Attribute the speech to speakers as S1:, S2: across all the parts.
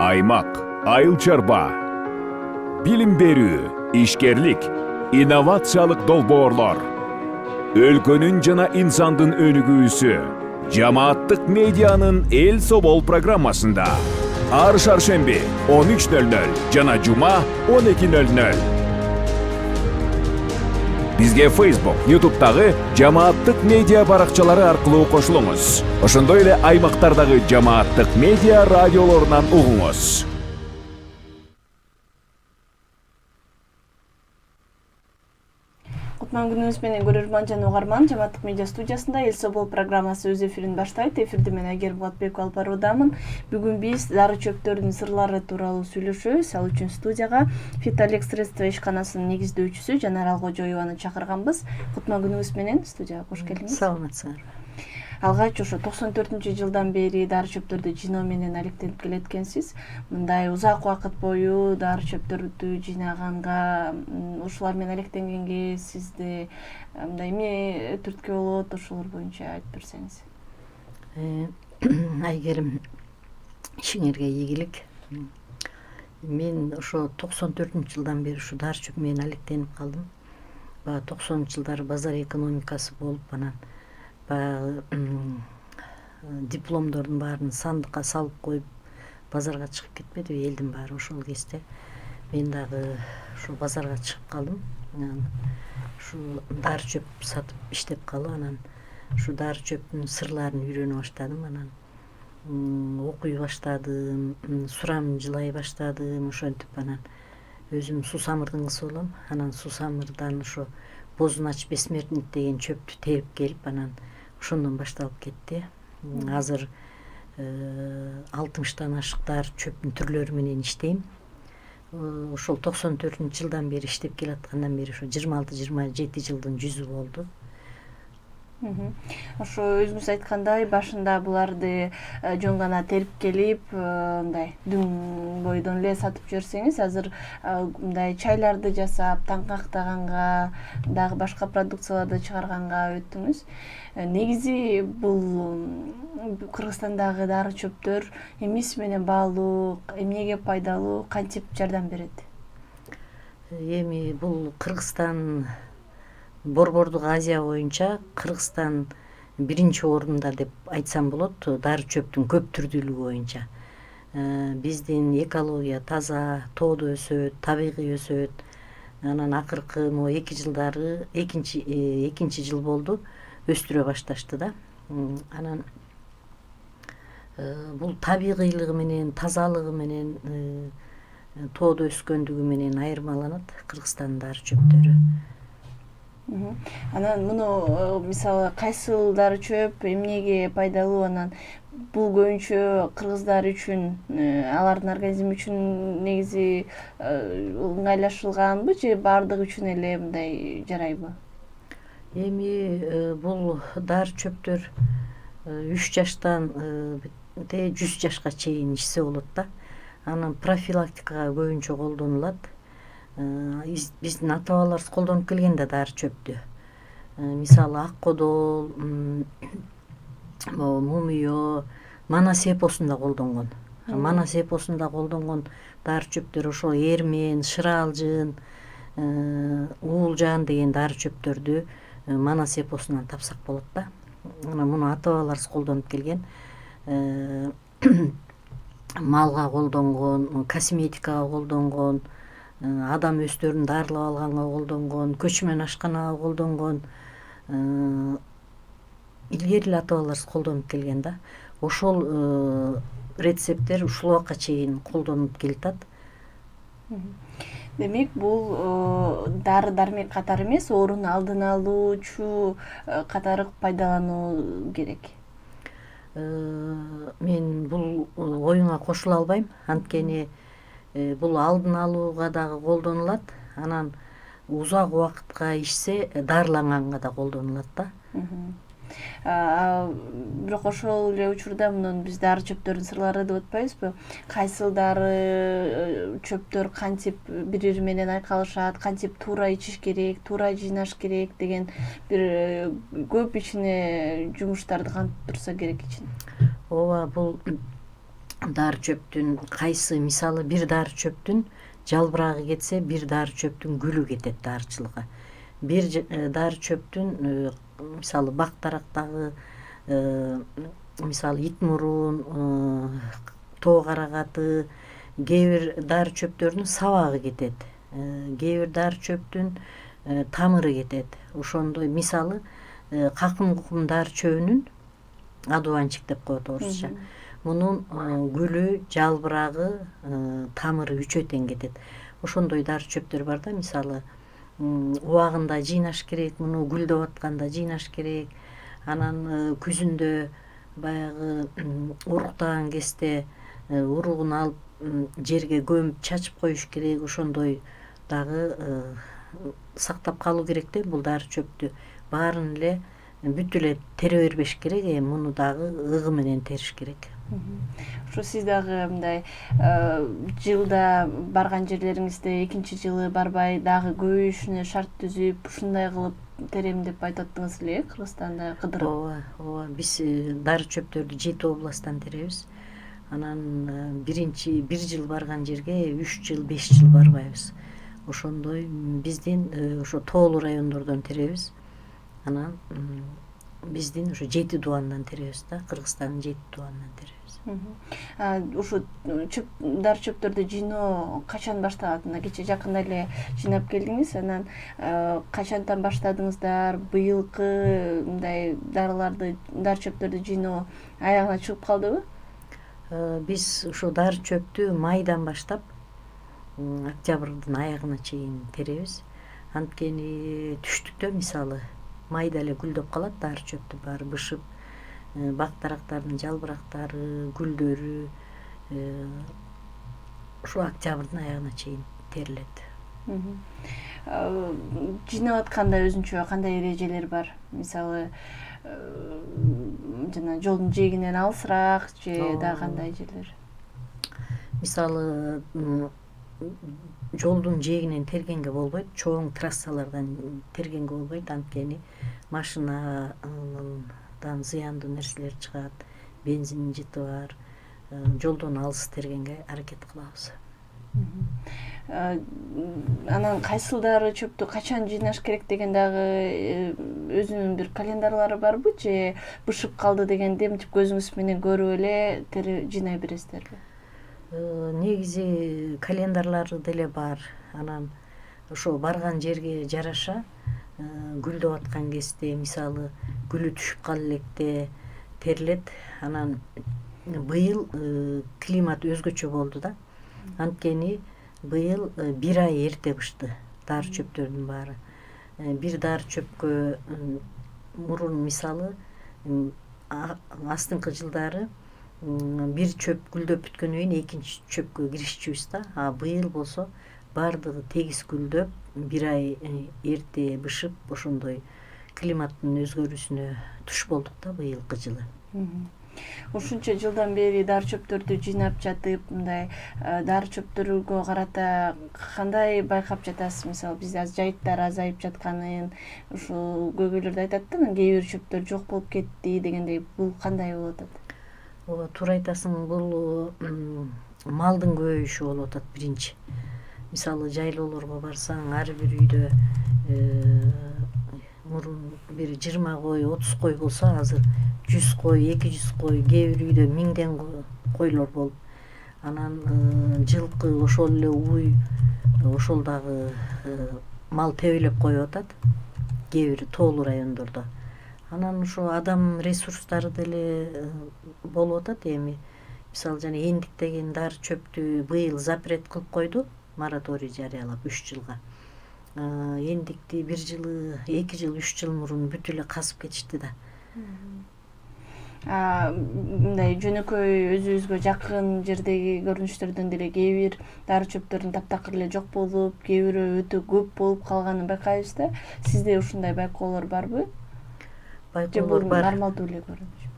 S1: аймак, айыл чарба, билим берүү, ишкерлик, инновациялык долбоорлор, өлкөнүн жана инсандын өнүгүүсү, жамааттык медианын эл собол программасында ар шаршемби 13:00 жана жума 12:00. Бизге Facebook, YouTube'дагы жамааттык медиа баракчалары аркылуу кошулуңуз. Ошондой эле аймактардагы жамааттык медиа радиолорунан угуңуз.
S2: Кутман күнүңүз менен көрөрман жана угарман, жамааттык медиа студиясында эл собол программасы өз эфирин баштайт. Эфирде мен Айгерим Болотбекова алып баруудамын. Бүгүн биз дары чөптөрдүн сырлары тууралуу сүйлөшөбүз. Ал үчүн студияга Фитолек средства ишканасынын негиздөөчүсү Жанар Алгожоеваны чакырганбыз. Кутман күнүңүз менен студияга кош келиңиз.
S3: Саламатсыздарбы.
S2: Алгач ошо 94-жылдан бери дары чөптөрдү жиноо менен алектенип келеткенсиз. Мындай узак убакыт бою дары чөптөрдү жыйнаганга, ушулар менен алектенгенге сизде мындай эмне түрткү болот, ошолор боюнча айтып берсеңиз.
S3: Айгерим, ишиңерге ийгилик. Мен ошо 94-жылдан бери ушу дары чөп менен алектенип калдым. 90-жылдары базар экономикасы болуп, анан дипломдордун баарын сандыкка салып коюп базарга чыгып кетпедиби элдин баары ошол кезде. Мен дагы ушу базарга чыгып калдым. Ушу дары чөп сатып иштеп калып, анан ушу дары чөптүн сырларын үйрөнө баштадым. Анан окуй баштадым, сурам жылай баштадым. Ошентип анан өзүм сусамырдын кызы болом. Анан сусамырдан ошо бозунач бессмертник деген чөптү терип келип, анан ошондон башталып кетти. Азыр 60тан ашык дары чөптүн түрлөрү менен иштейм. Ошол 94-жылдан бери иштеп келаткандан бери ошо 26-27 жылдын жүзү болду.
S2: Ошо өзүңүз айткандай, башында буларды жөн гана терип келип, мындай дүң бойдон эле сатып жүрсөңүз, азыр мындай чайларды жасап, таңкактаганга, дагы башка продукцияларды чыгарганга өттүңүз. Негизи бул Кыргызстандагы дары чөптөр эмнеси менен баалуу, эмнеге пайдалуу, кантип жардам берет?
S3: Эми бул Кыргызстан Борбордук Азия боюнча Кыргызстан биринчи орунда деп айтсам болот, дары чөптүн көп түрдүүлүгү боюнча. Биздин экология таза, тоодо өсөт, табигый өсөт. Анан акыркы 2 жылдары, экинчи жыл болду, өстүрө башташты да. Анан бул табигыйлыгы менен, тазалыгы менен, тоодо өскөндүгү менен айырмаланат Кыргызстандын дары чөптөрү.
S2: Анан муну мисалы кайсыл дары чөп эмнеге пайдалуу, анан бул көбүнчө кыргыздар үчүн, алардын организми үчүн негизи ыңгайлашылганбы же баардыгы үчүн эле мындай жарайбы?
S3: Эми бул дары чөптөр 3 жаштан 100 жашка чейин ичсе болот да. Анан профилактикага көбүнчө колдонулат. Биздин ата-бабаларыбыз колдонуп келген да дары чөптү. Мисалы ак кодол, мумиё, Манас эпосунда колдонгон. Манас эпосунда колдонгон дары чөптөр ошо эрмен, шыралжын, уулжан деген дары чөптөрдү Манас эпосунан тапсак болот да. Анан муну ата-бабаларыбыз колдонуп келген. Малга колдонгон, косметикага колдонгон, адам өстөрүн дарылап алганга колдонгон, көчмөн ашканага колдонгон. Илгери эле ата-бабаларыбыз колдонуп келген да. Ошол рецепттер ушул убакка чейин колдонулуп келатат.
S2: Демек, бул дары-дармек катары эмес, оорунун алдын алуучу катары пайдалануу керек.
S3: Мен бул оюңа кошула албайм, анткени бул алдын алууга дагы колдонулат, анан узак убакытка ичсе дарыланганга да колдонулат да.
S2: Бирок ошол эле учурда мунун биз дары чөптөрдүн сырлары деп атпайбызбы? Кайсыл дары чөптөр кантип бири-бири менен айкалышат, кантип туура ичиш керек, туура жыйнаш керек деген бир көп ичине жумуштарды кантип турса керек ичин.
S3: Ооба, бул дары чөптүн кайсы мисалы бир дары чөптүн жалбырагы кетсе бир дары чөптүн гүлү кетет дарычылыкка. Бир дары чөптүн мисалы бак дарактагы мисалы ит мурун, тоо карагаты, кээ бир дары чөптөрдүн сабагы кетет. Кээ бир дары чөптүн тамыры кетет. Ошондой мисалы какым кукум дары чөбүнүн адубанчик деп коет орусча. Мунун гүлү, жалбырагы, тамыры үчөө тең кетет. Ошондой дары чөптөр бар да, мисалы убагында жыйнаш керек, муну гүлдөп атканда жыйнаш керек. Анан күзүндө баягы уруктаган кезде уругун алып жерге көмүп чачып коюш керек. Ошондой дагы сактап калуу керек да бул дары чөптү. Баарын эле бүт эле тере бербеш керек, муну дагы ыгы менен териш керек.
S2: Ушу сиз дагы мындай жылда барган жерлериңизде экинчи жылы барбай дагы көбөйүшүнө шарт түзүп ушундай кылып терем деп айтып аттыңыз эле, Кыргызстанда кыдырып.
S3: Ооба, биз дары чөптөрдү 7 областтан теребиз. Анан бир жыл барган жерге 3 жыл, 5 жыл барбайбыз. Ошондой биздин ошо тоолуу райондордон теребиз. Анан биздин ошо 7 дубандан теребиз да, Кыргызстандын 7 дубанынан теребиз.
S2: Ушу дары чөптөрдү жыйноо качан башталат? Мына кече жакында эле жыйнап келдиңиз. Анан качантан баштадыңыздар? Быйылкы мындай дары чөптөрдү жыйноо аягына чыгып калдыбы?
S3: Биз ушул дары чөптү майдан баштап октябрдын аягына чейин теребиз. Анткени түштүктө мисалы майда эле гүлдөп калат дары чөптү баары бышып, бак дарактардын жалбырактары, гүлдөрү ушу октябрдын аягына чейин терилет.
S2: Жыйнап атканда өзүнчө кандай эрежелер бар? Мисалы жана жолдун жээгинен алысыраак же дагы кандай жерлер?
S3: Мисалы жолдун жээгинен тергенге болбойт, чоң трассалардан тергенге болбойт, анткени машинадан зыяндуу нерселер чыгат, бензин жыты бар. Жолдон алыс тергенге аракет кылабыз.
S2: Анан кайсыл дары чөптү качан жыйнаш керек деген дагы өзүнүн бир календарлары барбы, же бышып калды дегенде мынтип көзүңүз менен көрүп эле жыйнай бересиздерби?
S3: Негизи календарлары деле бар. Анан ошо барган жерге жараша гүлдөп аткан кезде, мисалы гүлү түшүп кала электе терилет. Анан быйыл климат өзгөчө болду да. Анткени быйыл 1 ай эрте бышты дары чөптөрдүн баары. Бир дары чөпкө мурун мисалы астыңкы жылдары бир чөп гүлдөп бүткөндөн кийин экинчи чөпкө киришчүбүз да. Быйыл болсо баардыгы тегиз гүлдөп 1 ай эрте бышып, ошондой климаттын өзгөрүүсүнө туш болдук да быйылкы жылы.
S2: Ушунча жылдан бери дары чөптөрдү жыйнап жатып, мындай дары чөптөргө карата кандай байкап жатасыз? Мисалы бизде азыр жайыттар азайып жатканын, ушул көйгөйлөрдү айтат да, кээ бир чөптөр жок болуп кетти дегендей, бул кандай болуп атат?
S3: Ооба, туура айтасың, бул малдын көбөйүшү болуп атат биринчи. Мисалы жайлоолорго барсаң, ар бир үйдө мурун бир 20 кой, 30 кой болсо, азыр 100 кой, 200 кой, кээ бир үйдө 1000ден койлор болуп. Анан жылкы, ошол эле уй, ошол дагы мал тебелеп коюп атат кээ бир тоолуу райондордо. Анан ошо адам ресурстары деле болуп атат. Эми мисалы жана эндик деген дары чөптү быйыл запрет кылып койду, мораторий жарыялап 3 жылга. Эндикти 1 жылы, 2 жыл, 3 жыл мурун бүт эле касып кетишти да.
S2: Мындай жөнөкөй өзүбүзгө жакын жердеги көрүнүштөрдөн деле кээ бир дары чөптөрдүн таптакыр эле жок болуп, кээ бирөө өтө көп болуп калганын байкайбыз да. Сизде ушундай байкоолор барбы?
S3: Байкоолор бар.
S2: Нормалдуу эле көрүнүш.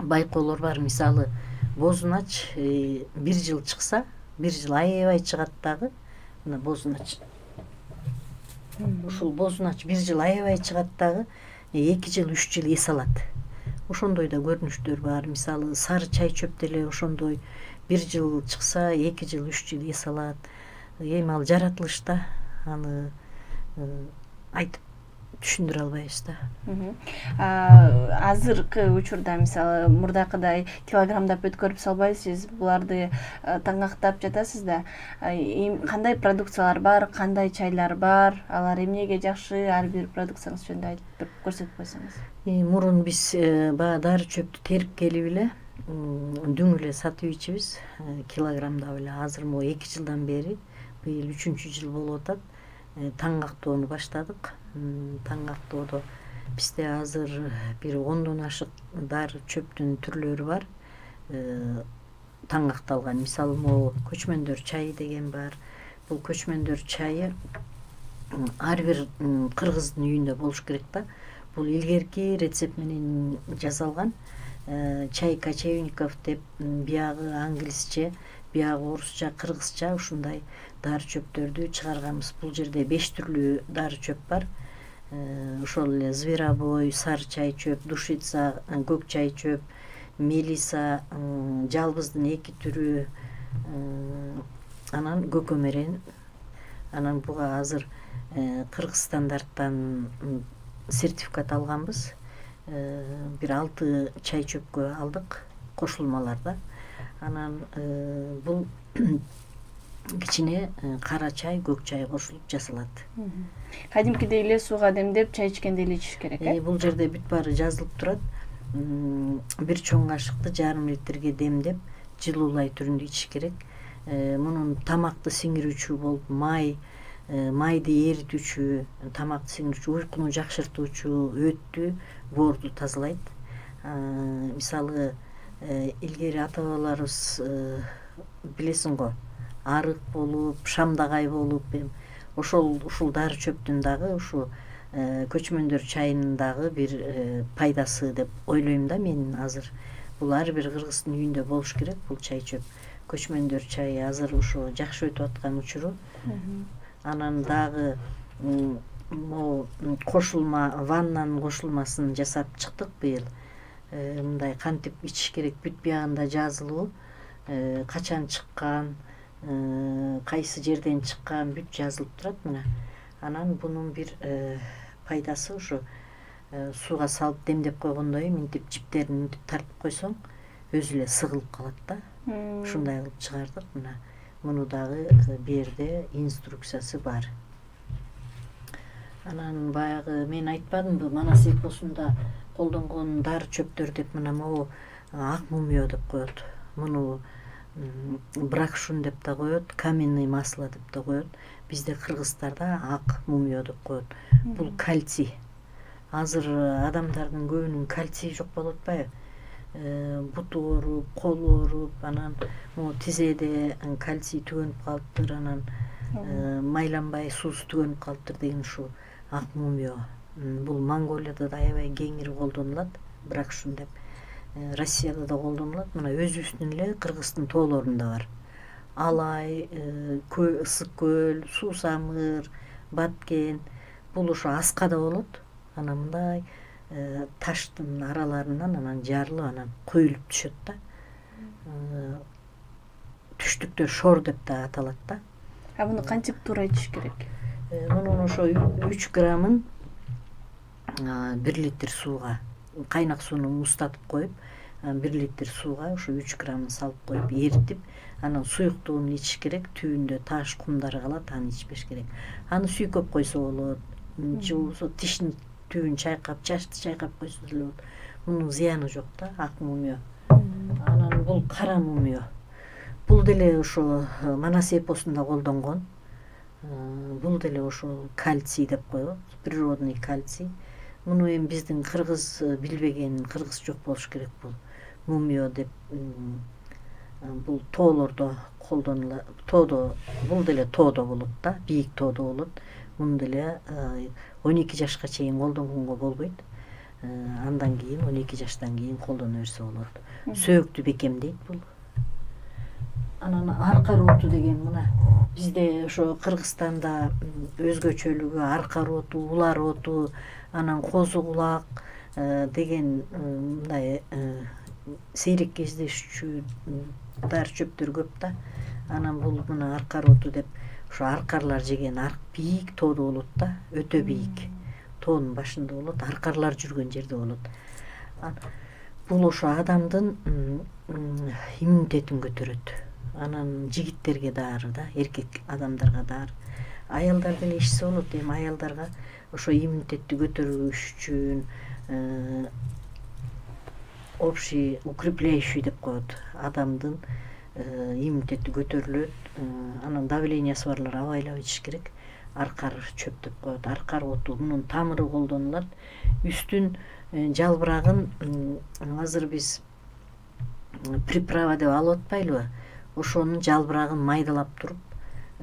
S3: Байкоолор бар. Мисалы бозунач 1 жыл чыкса, 1 жыл аябай чыгат дагы. Мына бозунач. Ушул бозунач 1 жыл аябай чыгат дагы, 2 жыл, 3 жыл эс алат. ошондой да көрүнүштөр бар. Мисалы сары чай чөп деле ошондой 1 жыл чыкса 2 жыл 3 жыл эс алат. Эми ал жаратылышта аны айтып түшүндүрө албайбыз да.
S2: Азыркы учурда мисалы мурдакыдай килограммдап өткөрүп салбайсыз, буларды таңактап жатасыз да. Кандай продукциялар бар, кандай чайлар бар, алар эмнеге жакшы, ар бир продукцияңыз жөнүндө айтып көрсөтүп койсоңуз.
S3: Мурун биз баягы дары чөптү терип келип эле дүң эле сатып ичибиз, килограммдап эле. Азыр могу 2 жылдан бери, быйыл 3-чү жыл болуп атат, таңактоону баштадык. Таңактоодо бизде азыр бир 10дон ашык дары чөптүн түрлөрү бар. Таңакталган. Мисалы могу көчмөндөр чайы деген бар. Бул көчмөндөр чайы ар бир кыргыздын үйүндө болуш керек да. Бул илгерки рецепт менен жасалган. Чай кочевников деп биягы англисче, биягы орусча, кыргызча ушундай дары чөптөрдү чыгарганбыз. Бул жерде 5 түрлүү дары чөп бар. Ошол эле зверобой, сары чай чөп, душица, көк чай чөп, мелиса, жалбыздын 2 түрү, анан көкөмөрен. Анан буга азыр Кыргызстандарттан сертификат алганбыз. Бир 6 чай чөпкө алдык кошулмаларда. Анан бул кичине кара чай, көк чай кошулуп жасалат.
S2: Кадимкидей эле сууга демдеп чай ичкендей эле ичиш керек,
S3: Бул жерде бүт баары жазылып турат. 1 чоң кашыкты 1,5 литрге демдеп, жылуулай түрүндө ичиш керек. Мунун тамакты сиңирүүчү болуп майды эритүүчү, тамакты сиңирүүчү, уйкуну жакшыртуучу, өттү, боорду тазалайт. Мисалы илгери ата-бабаларыбыз билесиң го, арык болуп, шамдагай болуп, ушул дары чөптүн дагы ушу көчмөндөр чайынын дагы бир пайдасы деп ойлойм да мен азыр. Бул ар бир кыргыздын үйүндө болуш керек бул чай чөп. Көчмөндөр чайы азыр ушу жакшы өтүп аткан учуру. Анан дагы могу кошулма, ваннанын кошулмасын жасап чыктык быйыл. Мындай кантип ичиш керек бүт биягында жазылуу, качан чыккан, кайсы жерден чыккан бүт жазылып турат мына. Анан бунун бир пайдасы ушу сууга салып демдеп койгондой минтип жиптерин минтип тартып койсоң өзү эле сыгылып калат да. Ушундай кылып чыгардык мына. Муну дагы бу жерде инструкциясы бар. Анан баягы мен айтпадымбы, Манас эпосунда колдонгон дары чөптөр деп мына могу ак мумиё деп коет. Муну бракшун деп да коет, каменный масло деп да коет. Бизде кыргыздарда ак мумиё деп коет. Бул кальций. Азыр адамдардын көбүнүн кальций жок болуп атпайбы? Буту ооруп, колу ооруп, анан могу тизеде кальций түгөнүп калыптыр, анан майланбай суусу түгөнүп калыптыр деген ушу ак мумиё. Бул Монголияда да аябай кеңири колдонулат, бракшун деп. Россияда да колдонулат. Мына өзүбүздүн эле Кыргыздын тоолорунда бар. Алай, ысык көл, суусамыр, баткен. Бул ошо аскада болот. Анан мындай таштын араларынан анан жарылып, анан куюлуп түшөт да. Түштүктө шор деп да аталат да.
S2: Муну кантип туура ичиш керек?
S3: Мунун ошо 3 граммын 1 литр сууга, кайнак сууну муздатып коюп, 1 литр сууга ошо 3 граммын салып коюп, эритип, анан суюктугун ичиш керек. Түбүндө таш кумдары калат, аны ичпеш керек. Аны сүйкөп койсо болот. Же болбосо тиштин түбүн чайкап, чачты чайкап койсо деле болот. Мунун зыяны жок да, ак мумиё. Анан бул кара мумиё. Бул деле ошо Манас эпосунда колдонгон. Бул деле ошо кальций деп коет, природный кальций. Муну эми биздин кыргыз билбеген, кыргыз жок болуш керек бул мумиё деп. Бул тоолордо колдонулат. Тоодо, бул деле тоодо болот да, бийик тоодо болот. Муну деле 12 жашка чейин колдонгонго болбойт. Андан кийин 12 жаштан кийин колдоно берсе болот. Сөөктү бекемдейт бул. Анан арка роту деген мына бизде ошо Кыргызстанда өзгөчөлүгү арка роту, улар роту, анан козу кулак, деген мындай сейрек кездешчү дары чөптөр көп да. Анан бул мына аркар оту деп ошо аркарлар жеген арк бийик тоодо болот да, өтө бийик. Тоонун башында болот, аркарлар жүргөн жерде болот. Бул ошо адамдын иммунитетин көтөрөт. Анан жигиттерге дары да, эркек адамдарга дары. Аялдар деле ичсе болот. Эми аялдарга ошо иммунитетти көтөрүш үчүн общий укрепляющий деп коет. Адамдын иммунитети көтөрүлөт. Анан давлениясы барлар абайлап ичиш керек. Аркар чөп деп коет. Аркар оту мунун тамыры колдонулат. Үстүн жалбырагын азыр биз приправа деп алып атпайлыбы? Ошонун жалбырагын майдалап туруп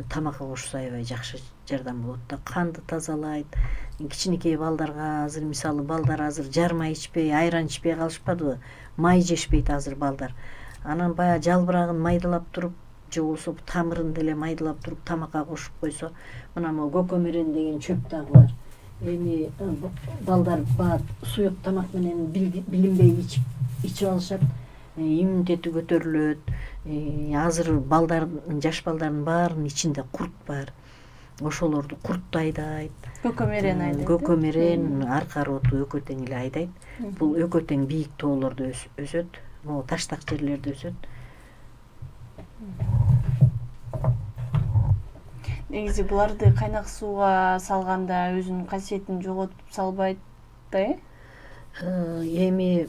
S3: тамакка кошсо аябай жакшы жардам болот да. Канды тазалайт. Кичинекей балдарга азыр мисалы балдар азыр жарма ичпей, айран ичпей калышпадыбы? Май жешпейт азыр балдар. Анан баягы жалбырагын майдалап туруп, же болбосо тамырын деле майдалап туруп тамакка кошуп койсо, мына могу көкөмөрөн деген чөп дагы бар. Эми балдар баягы суюк тамак менен билинбей ичип алышат. Иммунитети көтөрүлөт. Азыр балдардын, жаш балдардын баарынын ичинде курт бар. Ошолорду курт айдайт.
S2: Көкөмөрөн айдайт.
S3: Көкөмөрөн, аркар оту экөө тең эле айдайт. Бул экөө тең бийик тоолордо өсөт. Могу таштак жерлерде өсөт.
S2: Негизи буларды кайнак сууга салганда өзүнүн касиетин жоготуп салбайт да,
S3: Эми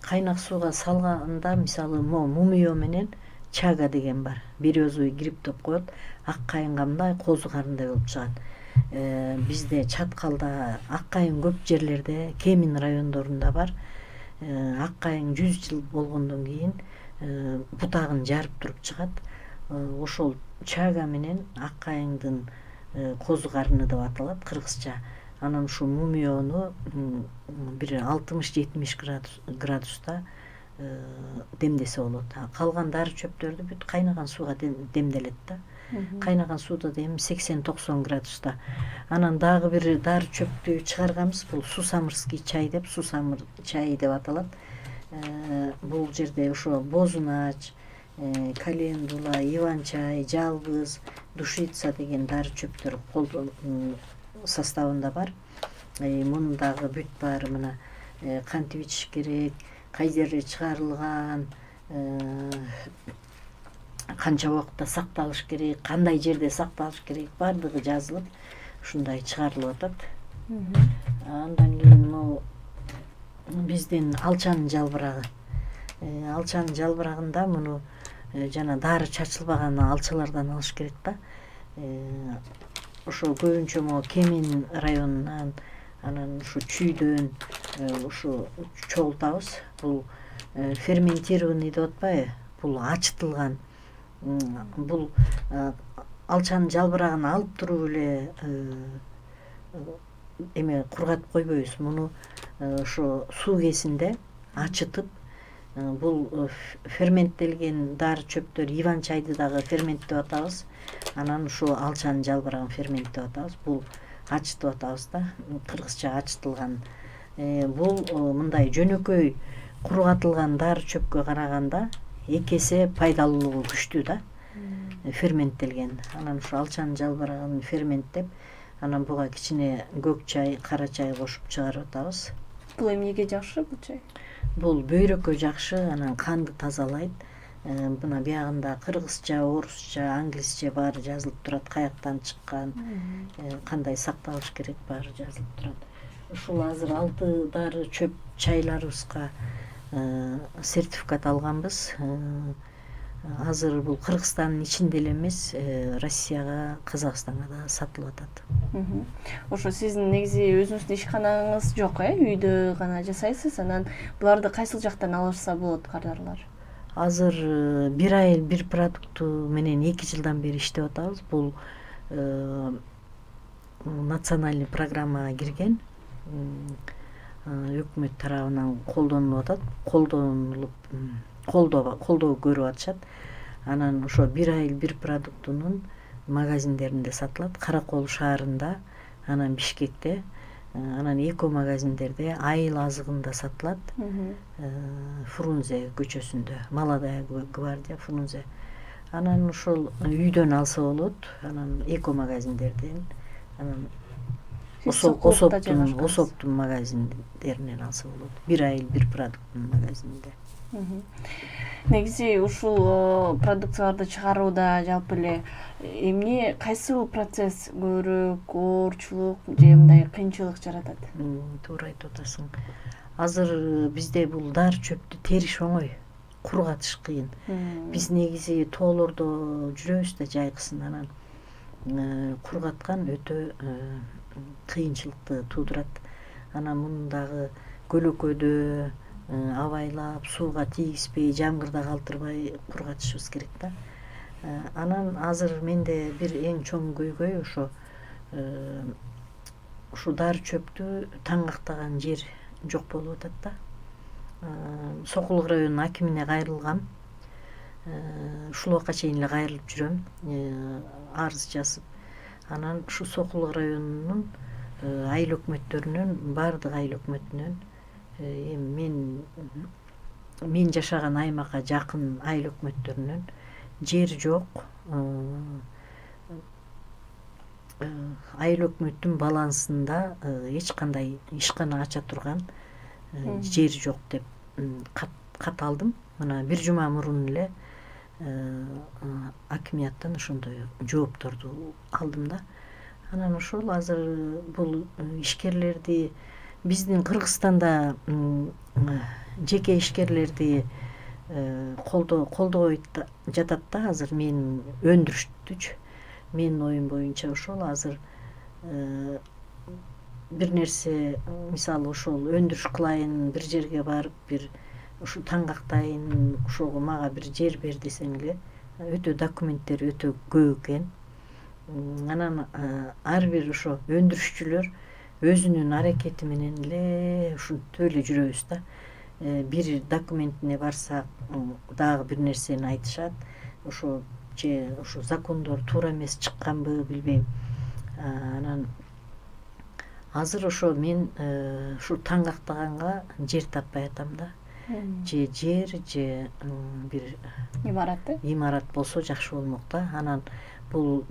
S3: кайнак сууга салганда мисалы мумиё менен чага деген бар. Березовый гриб деп коет. Ак кайынга мындай козу карындай болуп чыгат. Бизде Чаткалда ак кайын көп жерлерде, Кемин райондорунда бар. Ак кайын 100 жыл болгондон кийин бутагын жарып туруп чыгат. Ошол чага менен ак кайыңдын козу карыны деп аталат кыргызча. Анан ушу мумиону бир 60-70 градуста демдесе болот. Калган дары чөптөрдү бүт кайнаган сууга демделет да. Кайнаган сууда да эми 80-90 градуста. Анан дагы бир дары чөптү чыгарганбыз. Бул сусамырский чай деп, сусамыр чайы деп аталат. Бул жерде ошо бозунач, календула, иван-чай, жалбыз, душица деген дары чөптөр составында бар. Мунун дагы бүт баары мына кантип ичиш керек, кай жерде чыгарылган, канча убакытта сакталыш керек, кандай жерде сакталыш керек, баардыгы жазылып, ушундай чыгарылып атат. Андан кийин могу биздин алчанын жалбырагы. Алчанын жалбырагында муну жана дары чачылбаган алчалардан алыш керек да. Ошо көбүнчө могу Кемин районунан, анан ушу чүйдөн ушу чогултабыз. Бул ферментированный деп атпайбы? Бул ачытылган. Бул алчанын жалбырагын алып туруп эле эме кургатып койбойбуз. Муну ошо суу кезинде ачытып, бул ферменттелген дары чөптөр, иван чайды дагы фермент деп атабыз. Анан ушу алчанын жалбырагын фермент деп атабыз. Бул ачытып атабыз да, кыргызча ачытылган. Бул мындай жөнөкөй кургатылган дары чөпкө караганда 2 эсе пайдалуулугу күчтүү да. Ферменттелген. Анан ушу алчанын жалбырагын ферменттеп, анан буга кичине көк чай, кара чай кошуп чыгарып атабыз.
S2: Бул эмнеге жакшы бул чай?
S3: Бул бөйрөккө жакшы, анан канды тазалайт. Мына биягында кыргызча, орусча, англисче баары жазылып турат, каяктан чыккан, кандай сакталыш керек баары жазылып турат. Ушул азыр 6 дары чөп чайларыбызга сертификат алганбыз. Азыр бул Кыргызстандын ичинде эле эмес, Россияга, Казакстанга да сатылып атат.
S2: Ошо сиздин негизи өзүңүздүн ишканаңыз жок, үйдө гана жасайсыз. Анан буларды кайсыл жактан алышса болот кардарлар?
S3: Азыр бир айыл бир продукту менен 2 жылдан бери иштеп атабыз. Бул национальный программага кирген, өкмөт тарабынан колдонулуп атат, колдоо көрүп атышат. Анан ошо бир айыл бир продуктунун магазиндеринде сатылат. Каракол шаарында, анан Бишкекте Анан эко магазиндерде айыл азыгында сатылат. Фрунзе көчөсүндө, Молодая гвардия, Фрунзе. Анан ошол үйдөн алса болот. Анан эко магазиндерден, анан Осоптун магазиндеринен алса болот. Бир айыл бир продукттун магазининде.
S2: Негизи ушул продукцияларды чыгарууда жалпы эле эмне кайсыл процесс көбүрөөк оорчулук же мындай кыйынчылык жаратат?
S3: Туура айтып атасың. Азыр бизде бул дар чөптү териш оңой, кургатыш кыйын. Биз негизи тоолордо жүрөбүз да жайкысын, анан кургаткан өтө кыйынчылыкты туудурат. Анан муну дагы көлөкөдө абайлап, сууга тийгизбей, жамгырда калтырбай кургатышыбыз керек да. Анан азыр менде бир эң чоң көйгөй ошо дар чөптү таңгактаган жер жок болуп атат да. Сокулук районунун акимине кайрылгам. Ушул убакка чейин эле кайрылып жүрөм, арыз жазып. Анан ушу Сокулук районунун айыл өкмөттөрүнөн, баардык айыл өкмөтүнөн, эми мен жашаган аймакка жакын айыл өкмөттөрүнөн жер жок, айыл өкмөттүн балансында эч кандай ишкана ача турган жер жок деп кат алдым. Мына бир жума мурун эле акимияттан ошондой жоопторду алдым да. Анан ошол азыр бул ишкерлерди биздин Кыргызстанда жеке ишкерлерди колдобой жатат да. Азыр мен өндүрүштүчү. Менин оюм боюнча ошол азыр бир нерсе, мисалы ошол өндүрүш кылайын, бир жерге барып бир ушу таңгактайын, ошого мага бир жер бер десең эле өтө документтер өтө көп экен. Анан ар бир ошо өндүрүшчүлөр өзүнүн аракети менен эле ушинтип эле жүрөбүз да. Бир документине барсак дагы бир нерсени айтышат. Ошо же ошо закондор туура эмес чыкканбы билбейм. Анан азыр ошо мен ушу таңгактаганга жер таппай атам да. Же жер, же бир имарат болсо жакшы болмок да. Анан бул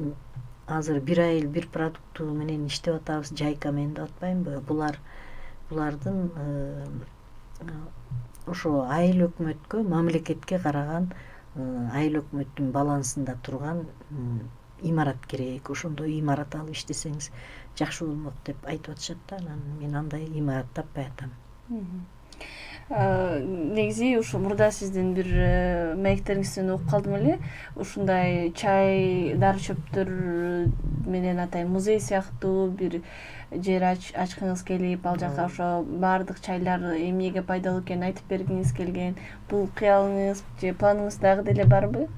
S3: азыр бир айыл бир продукту менен иштеп атабыз, жайка менен деп атпаймынбы? Булардын ошо айыл өкмөткө, мамлекетке караган айыл өкмөттүн балансында турган имарат керек. Ошондой имарат алып иштесеңиз жакшы болмок деп айтып атышат да. Анан мен андай имарат таппай атам.
S2: Негизи ушу мурда сиздин бир маектериңизден угуп калдым эле. Ушундай чай, дар чөптөр менен атайын музей сыяктуу бир жер ачкыңыз келип, ал жака ошо баардык чайлар эмнеге пайдалуу экенин айтып бергиңиз келген. Бул кыялыңыз же планыңыз дагы деле барбы?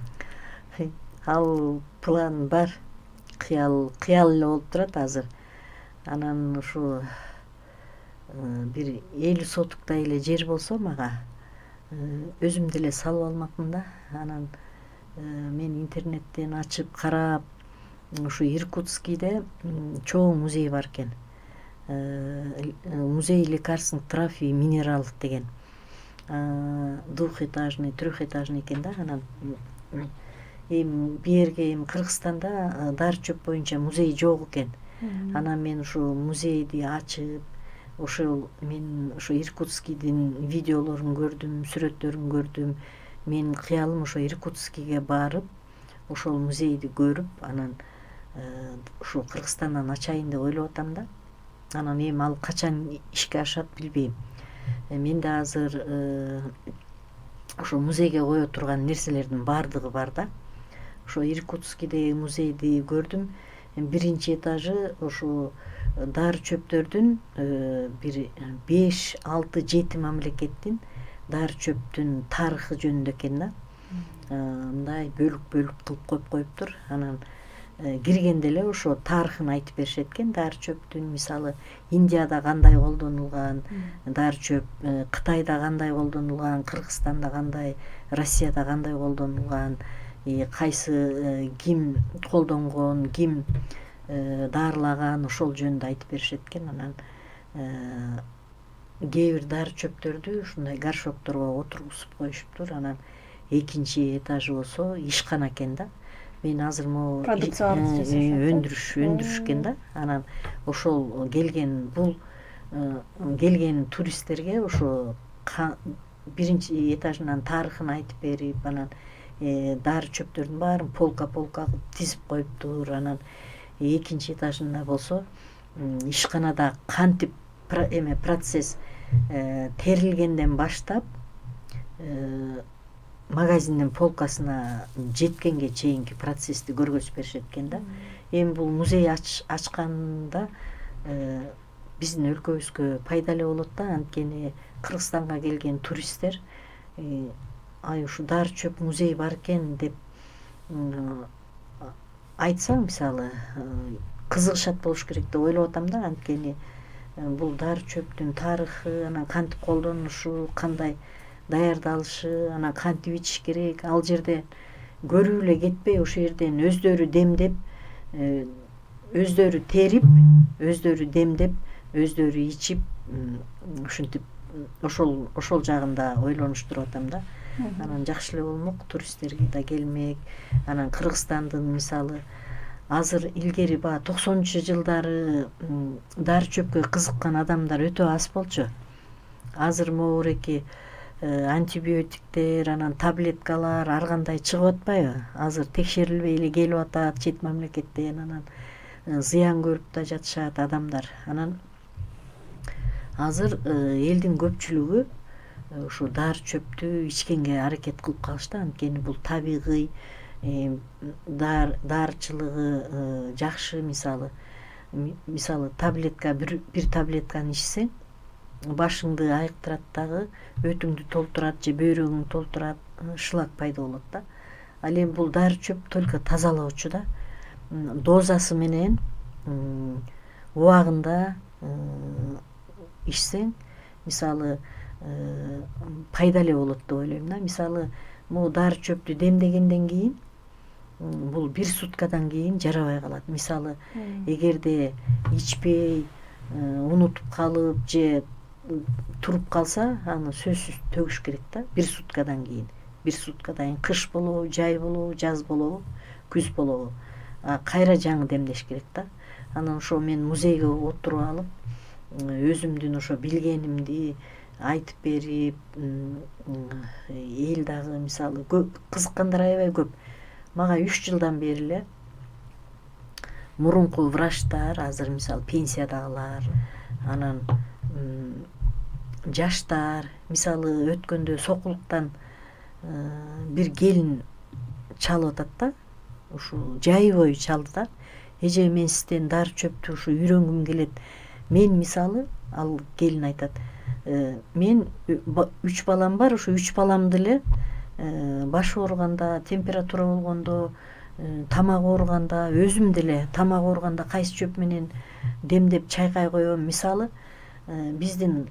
S3: Ал план бар. Кыял эле болуп турат азыр. Анан ушу бир 50 сотуктай эле жер болсо мага өзүм деле салып алмакмын да. Анан мен интернеттен ачып карап, ушу Иркутскийде чоң музей бар экен. Музей лекарственных трав и минералов деген. Двухэтажный, трехэтажный экен да. Анан бирге Кыргызстанда дар чөп боюнча музей жок экен. Анан мен ушу музейди ачып, ошол мен ошо Иркутскийдин видеолорун көрдүм, сүрөттөрүн көрдүм. Мен кыялым ошо Иркутскийге барып, ошол музейди көрүп, анан ушу Кыргызстандан ачайын деп ойлоп атам да. Анан эми ал качан ишке ашат билбейм. Менде азыр ошо музейге кое турган нерселердин баардыгы бар да. Ошо Иркутскийдеги музейди көрдүм. Биринчи этажы ошо дар чөптөрдүн бир 5, 6, 7 мамлекеттин дар чөптүн тарыхы жөнүндө экен да. Мындай бөлүк кылып коюп коюптур. Анан киргенде эле ошо тарыхын айтып беришет экен. Дар чөптүн мисалы Индияда кандай колдонулган, дар чөп Кытайда кандай колдонулган, Кыргызстанда кандай, Россияда кандай колдонулган, кайсы ким колдонгон, ким дарылаган, ошол жөнүндө айтып беришет экен. Анан кээ бир дары чөптөрдү ушундай горшокторго отургузуп коюшуптур. Анан экинчи этажы болсо ишкана экен да. Мен азыр могу
S2: продукцияларды жасашат.
S3: өндүрүш экен да. Анан ошол келген туристтерге ошо биринчи этажынан тарыхын айтып берип, анан дары чөптөрдүн баарын полка кылып тизип коюптур. Анан экинчи этажында болсо ишканада кантип процесс терилгенден баштап магазиндин полкасына жеткенге чейинки процессти көргөзүп беришет экен да. Эми бул музей ачканда биздин өлкөбүзгө пайдалуу болот да. Анткени Кыргызстанга келген туристтер ай ушу дары чөп музей бар экен деп айтса, мисалы кызыгышат болуш керек деп ойлоп атам да. Анткени бул дары чөптүн тарыхы, анан кантип колдонушу, кандай даярдалышы, анан кантип ичиш керек, ал жерде көрүп эле кетпей ошол жерден өздөрү демдеп, өздөрү терип, өздөрү демдеп, өздөрү ичип, ушинтип ошол жагында ойлонуштуруп атам да. Анан жакшы эле болмок, туристтерге да келмек. Анан Кыргызстандын мисалы азыр илгери 90-жылдары дары чөпкө кызыккан адамдар өтө аз болчу. Азыр могуреки антибиотиктер, анан таблеткалар ар кандай чыгып атпайбы? Азыр текшерилбей эле келип атат чет мамлекеттен, анан зыян көрүп да жатышат адамдар. Анан азыр элдин көпчүлүгү ушу дары чөптү ичкенге аракет кылып калышты. Анткени бул табигый, дарычылыгы жакшы. Мисалы таблетка бир таблетканы ичсең башыңды айыктырат дагы, өтүңдү толтурат же бөйрөгүңдү толтурат, шлак пайда болот да. Ал эми бул дары чөп только тазалоочу да. Дозасы менен убагында ичсең, мисалы пайда эле болот деп ойлойм да. Мисалы могу дары чөптү демдегенден кийин бул 1 суткадан кийин жарабай калат. Мисалы эгерде ичпей унутуп калып же туруп калса, аны сөзсүз төгүш керек да. 1 суткадан кийин. 1 суткадан кийин кыш болобу, жай болобу, жаз болобу, күз болобу, кайра жаңы демдеш керек да. Анан ошо мен музейге отуруп алып, өзүмдүн ошо билгенимди айтып берип, эл дагы мисалы кызыккандар аябай көп. Мага 3 жылдан бери эле мурунку врачтар, азыр мисалы пенсиядагылар, анан жаштар, мисалы өткөндө Сокулуктан бир келин чалып атат да. Ушу жай бою чалды да. Эже, мен сизден дары чөптү ушу үйрөнгүм келет. Мен мисалы, ал келин айтат, мен 3 балам бар, ушу 3 баламды эле баш ооруганда, температура болгондо, тамак ооруганда, өзүм деле тамак ооруганда кайсы чөп менен демдеп чайкай коем. Мисалы биздин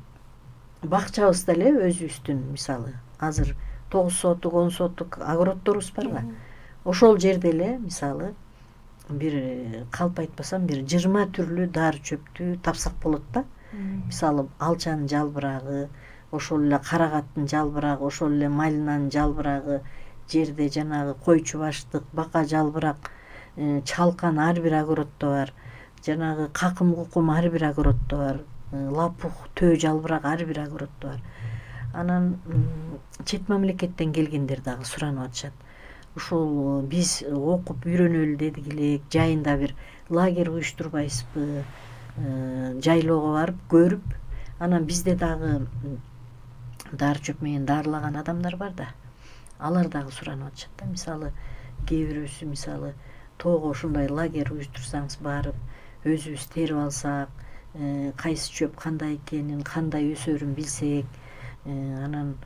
S3: бакчабызда эле өзүбүздүн мисалы азыр 9 сотук, 10 сотук огороддорубуз барга. Ошол жерде эле мисалы бир калп айтпасам бир 20 түрлүү дары чөптү тапсак болот да. Мисалы алчанын жалбырагы, ошол эле карагаттын жалбырагы, ошол эле малинанын жалбырагы, жерде жанагы койчу баштык, бака жалбырак, чалкан ар бир огороддо бар. Жанагы какым кукум ар бир огороддо бар. Лапух, төө жалбырак ар бир огороддо бар. Анан чет мамлекеттен келгендер дагы суранып атышат. Ушул биз окуп үйрөнөлү дедик элек, жайында бир лагерь уюштурбайсызбы? Жайлоого барып көрүп, анан бизде дагы дары чөп менен дарылаган адамдар бар да. Алар дагы суранып атышат да. Мисалы кээ бирөөсү мисалы тоого ушундай лагерь уюштурсаңыз барып, өзүбүз терип алсак, кайсы чөп кандай экенин, кандай өсөрүн билсек, анан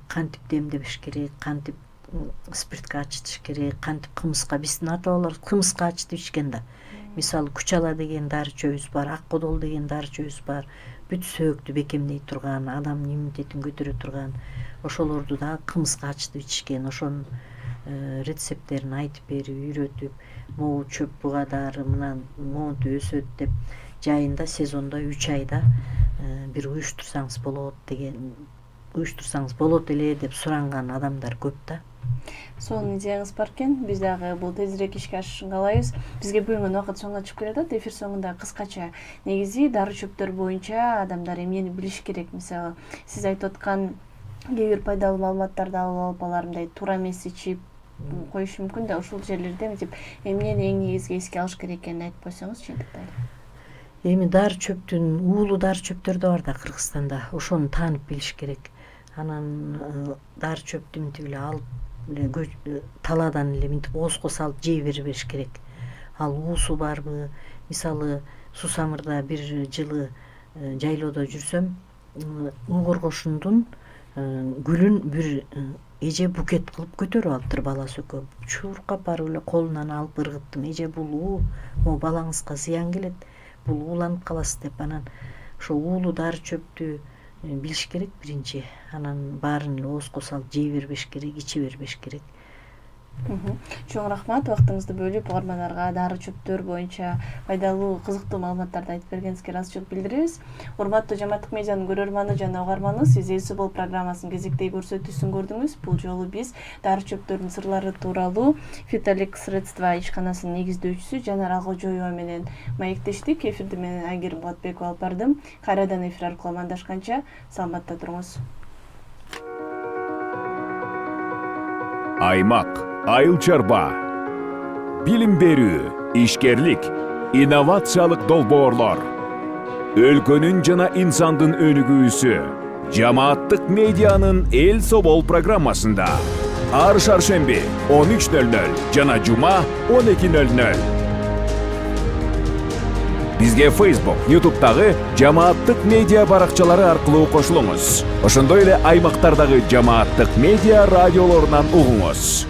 S3: кантип демдебиш керек, кантип спиртке ачытыш керек, кантип кымызга, биздин ата бабалар кымызга ачытып ичкен да. Мисалы кучала деген дары чөбүбүз бар, ак кодол деген дары чөбүбүз бар. Бүт сөөктү бекемдей турган, адамдын иммунитетин көтөрө турган, ошолорду да кымызга ачытып ичишкен. Ошонун рецепттерин айтып берип, үйрөтүп, могу чөп буга дары, мына монтип өсөт деп жайында сезондо 3 айда бир уюштурсаңыз болот эле деп суранган адамдар көп да.
S2: Сонун идеяңыз бар экен. Биз дагы бул тезирээк ишке ашышын каалайбыз. Бизге бөлүнгөн убакыт соңуна чыгып келатат. Эфир соңунда кыскача негизи дары чөптөр боюнча адамдар эмнени билиш керек? Мисалы, сиз айтып аткан кээ бир пайдалуу маалыматтарды алып алар мындай туура эмес ичип коюшу мүмкүн да. Ушул жерлерде мынтип эмнени эң негизги эске алыш керек экенин айтып койсоңуз чындыктайлы.
S3: Эми дары чөптүн уулуу дары чөптөр да бар да Кыргызстанда. Ошону таанып билиш керек. Анан дары чөптү мынтип эле алып талаадан эле мынтип ооско салып жей бербеш керек. Ал уусу барбы? Мисалы, Сусамырда бир жылы жайлоодо жүрсөм, уу коргошундун гүлүн бир эже букет кылып көтөрүп алыптыр баласы экөө. Чуркап барып эле колунан алып ыргыттым. Эже, бул уу, могу балаңызга зыян келет. Бул ууланып каласыз деп. Анан ошо уулуу дары чөптү билиш керек биринчи. Анан баарын эле ооско салып жей бербеш керек, иче бербеш керек.
S2: Чоң рахмат, убактыңызды бөлүп угармандарга дары чөптөр боюнча пайдалуу, кызыктуу маалыматтарды айтып бергениңизге ыраазычылык билдиребиз. Урматтуу Жамааттык медианын көрөрманы жана угарманы, сиз Эси бол программасынын кезектеги көрсөтүүсүн көрдүңүз. Бул жолу биз дары чөптөрдүн сырлары тууралуу Фитолек средства ишканасынын негиздөөчүсү Жанар Алгожоева менен маектештик. Эфирди менен Айгерим Болотбекова алып бардым. Кайрадан эфир аркылуу амандашканча саламатта туруңуз.
S1: Аймак, айыл чарба, билим берүү, ишкерлик, инновациялык долбоорлор, өлкөнүн жана инсандын өнүгүүсү Жамааттык медианын Эл Собол программасында ар шаршемби 13:00 жана жума 12:00. Бизге Facebook, YouTube'дагы Жамааттык медиа баракчалары аркылуу кошулуңуз. Ошондой эле аймактардагы Жамааттык медиа радиолорунан угуңуз.